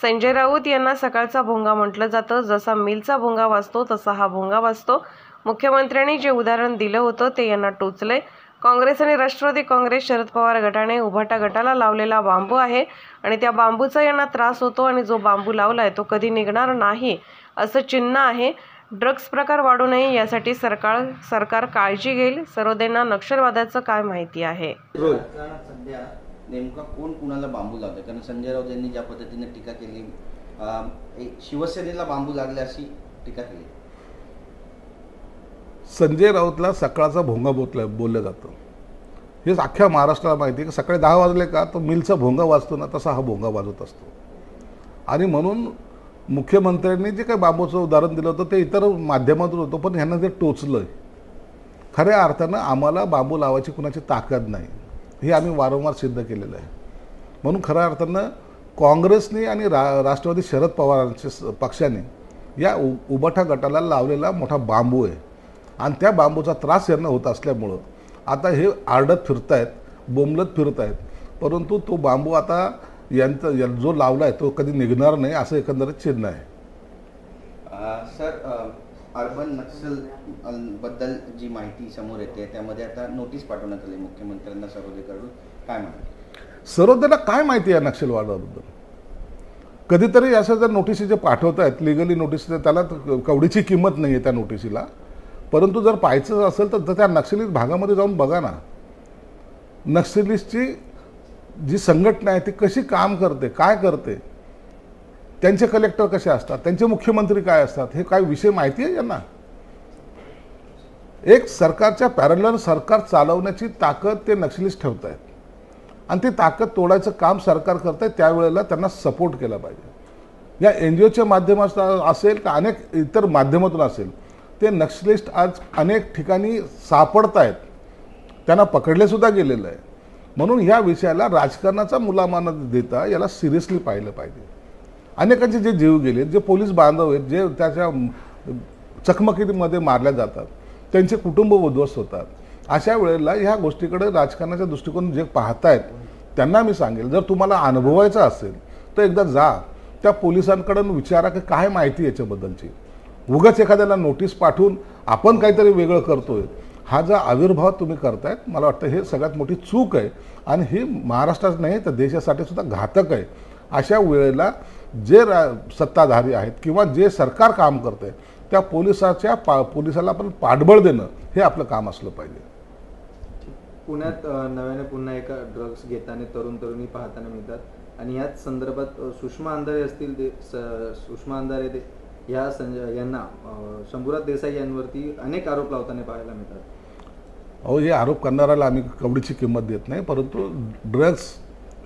संजय राऊत यांना सकाळचा भोंगा म्हटलं जातं. जसा मिलचा भोंगा वाजतो तसा हा भोंगा वाजतो. मुख्यमंत्र्यांनी जे उदाहरण दिलं होतं ते यांना टोचले. काँग्रेस आणि राष्ट्रवादी काँग्रेस शरद पवार गटाने उभाटा गटाला लावलेला बांबू आहे आणि त्या बांबूचा यांना त्रास होतो आणि जो बांबू लावलाय तो कधी निघणार नाही असं चिन्ह आहे. ड्रग्स प्रकार वाढू नये यासाठी सरकार काळजी घेईल. सरोदेंना नक्षलवादाचं काय माहिती आहे? सध्या नेमका कोण कुणाला बांबू लावतोय? कारण संजय राऊत यांनी ज्या पद्धतीने टीका केली, शिवसेनेला बांबू लागले अशी टीका केली. संजय राऊतला सकाळचा भोंगा बोललं जातं. हेच अख्ख्या महाराष्ट्राला माहिती आहे की सकाळी 10 वाजले का तो मिलचा भोंगा वाजतो ना, तसा हा भोंगा वाजत असतो. आणि म्हणून मुख्यमंत्र्यांनी जे काही बांबूचं उदाहरण दिलं होतं ते इतर माध्यमातून होतं, पण ह्यांना ते टोचलं. खऱ्या अर्थानं आम्हाला बांबू लावायची कुणाची ताकद नाही, हे आम्ही वारंवार सिद्ध केलेलं आहे. म्हणून खऱ्या अर्थानं काँग्रेसने आणि राष्ट्रवादी शरद पवारांच्या पक्षाने या उबाटा गटाला लावलेला मोठा बांबू आहे आणि त्या बांबूचा त्रास यांना होत असल्यामुळं आता हे आरडत फिरतायत, बोंबलत फिरत आहेत. परंतु तो बांबू आता यांचा जो लावला आहे तो कधी निघणार नाही असं एकंदरीत चिन्ह आहे. सर, अर्बन नक्सल बद्दल जी माहिती समोर येते त्यामध्ये आता नोटीस पाठवण्यात आली मुख्यमंत्र्यांना सरोदेकडून. काय माहिती सरोदेला काय माहिती आहे नक्षलवादाबद्दल? कधीतरी असं जर नोटिसी जे पाठवत आहेत लिगली नोटीस, त्याला कवडीची किंमत नाही आहे त्या नोटिसीला. परंतु जर पाहायचं असेल तर त्या नक्षलित भागामध्ये जाऊन बघा ना, नक्षलिस्टची जी संघटना आहे ती कशी काम करते, काय करते, त्यांचे कलेक्टर कसे असतात, त्यांचे मुख्यमंत्री काय असतात, हे काय विषय माहिती आहे यांना? एक सरकारच्या पॅरलल सरकार चालवण्याची ताकद ते नक्षलिस्ट ठेवत आहेत आणि ती ताकद तोडायचं काम सरकार करत आहे. त्यावेळेला त्यांना सपोर्ट केला पाहिजे. या NGOच्या माध्यमातून असेल का अनेक इतर माध्यमातून असेल, ते नक्षलिस्ट आज अनेक ठिकाणी सापडत आहेत, त्यांना पकडलेसुद्धा गेलेलं आहे. म्हणून ह्या विषयाला राजकारणाचा मुलामा न देता याला सिरियसली पाहिलं पाहिजे. अनेकांचे जे जीव गेले, जे पोलीस बांधव आहेत, जे त्याच्या चकमकीमध्ये मारल्या जातात, त्यांचे कुटुंब उद्ध्वस्त होतात. अशा वेळेला ह्या गोष्टीकडे राजकारणाच्या दृष्टिकोन जे पाहतायत त्यांना मी सांगेल, जर तुम्हाला अनुभवायचं असेल तर एकदा जा त्या पोलिसांकडून विचारा की काय माहिती याच्याबद्दलची. उगाच एखाद्याला नोटीस पाठवून आपण काहीतरी वेगळं करतोय, हा जो आविर्भाव तुम्ही करतायत, मला वाटतं हे सगळ्यात मोठी चूक आहे आणि ही महाराष्ट्रात नाही तर देशासाठी सुद्धा घातक आहे. अशा वेळेला जे सत्ताधारी आहेत किंवा जे सरकार काम करते त्या पोलिसाला आपण पाठबळ देणं हे आपलं काम असलं पाहिजे. पुण्यात नव्याने पुन्हा एका ड्रग्स घेताना तरुणी पाहताना मिळतात आणि याच संदर्भात सुषमा अंधारे असतील, ते सुषमा अंधारे यांना शंभूराज देसाई यांवरती अनेक आरोप लावताना पाहायला मिळतात. अहो, हे आरोप करणाऱ्याला आम्ही कवडीची किंमत देत नाही, परंतु ड्रग्स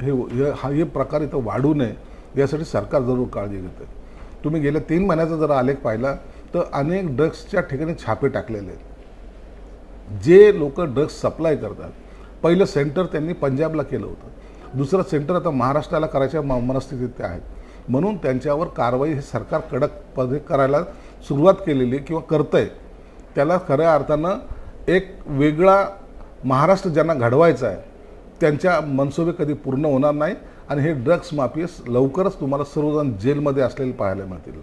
हे प्रकार इथं वाढू नये यासाठी सरकार जरूर काळजी घेते. तुम्ही गेल्या 3 महिन्याचा जर आलेख पाहिला तर अनेक ड्रग्सच्या ठिकाणी छापे टाकलेले आहेत. जे लोक ड्रग्स सप्लाय करतात, पहिलं सेंटर त्यांनी पंजाबला केलं होतं, दुसरं सेंटर आता महाराष्ट्राला करायच्या मनस्थितीत ते आहेत. म्हणून त्यांच्यावर कारवाई हे सरकार कडकपणे करायला सुरुवात केलेली किंवा करतंय. त्याला खऱ्या अर्थानं एक वेगळा महाराष्ट्र ज्यांना घडवायचा आहे त्यांच्या मनसुबे कधी पूर्ण होणार नाही आणि हे ड्रग्स माफिया लवकरच तुम्हाला सर्वजण जेलमध्ये असलेले पाहायला मिळतील.